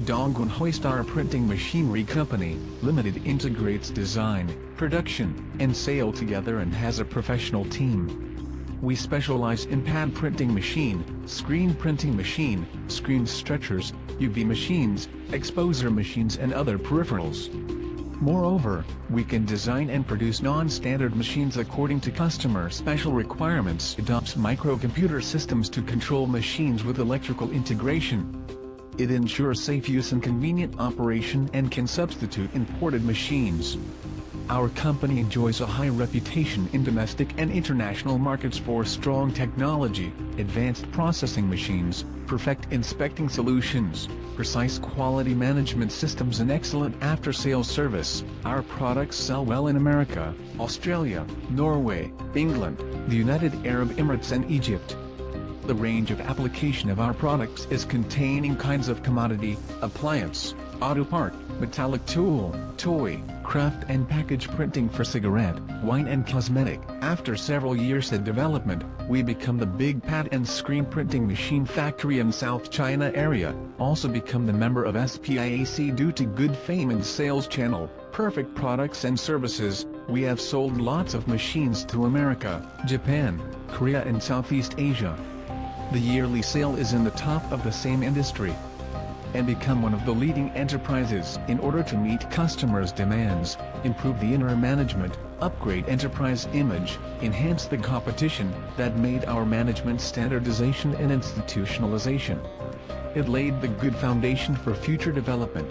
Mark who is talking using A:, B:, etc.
A: Dongguan Hoystar Printing Machinery Company, Limited integrates design, production, and sale together and has a professional team. We specialize in pad printing machine, screen printing machine, screen stretchers, UV machines, exposer machines and other peripherals. Moreover, we can design and produce non-standard machines according to customer special requirements. Adopts microcomputer systems to control machines with electrical integration. It ensures safe use and convenient operation and can substitute imported machines. Our company enjoys a high reputation in domestic and international markets for strong technology, advanced processing machines, perfect inspecting solutions, precise quality management systems and excellent after-sales service. Our products sell well in America, Australia, Norway, England, the United Arab Emirates and Egypt. The range of application of our products is containing kinds of commodity, appliance, auto part, metallic tool, toy, craft and package printing for cigarette, wine and cosmetic. After several years of development, we become the big pad and screen printing machine factory in South China area, also become the member of SPIAC due to good fame and sales channel, perfect products and services. We have sold lots of machines to America, Japan, Korea and Southeast Asia. The yearly sale is in the top of the same industry and become one of the leading enterprises. In order to meet customers' demands, improve the inner management, upgrade enterprise image, enhance the competition, that made our management standardization and institutionalization. It laid the good foundation for future development.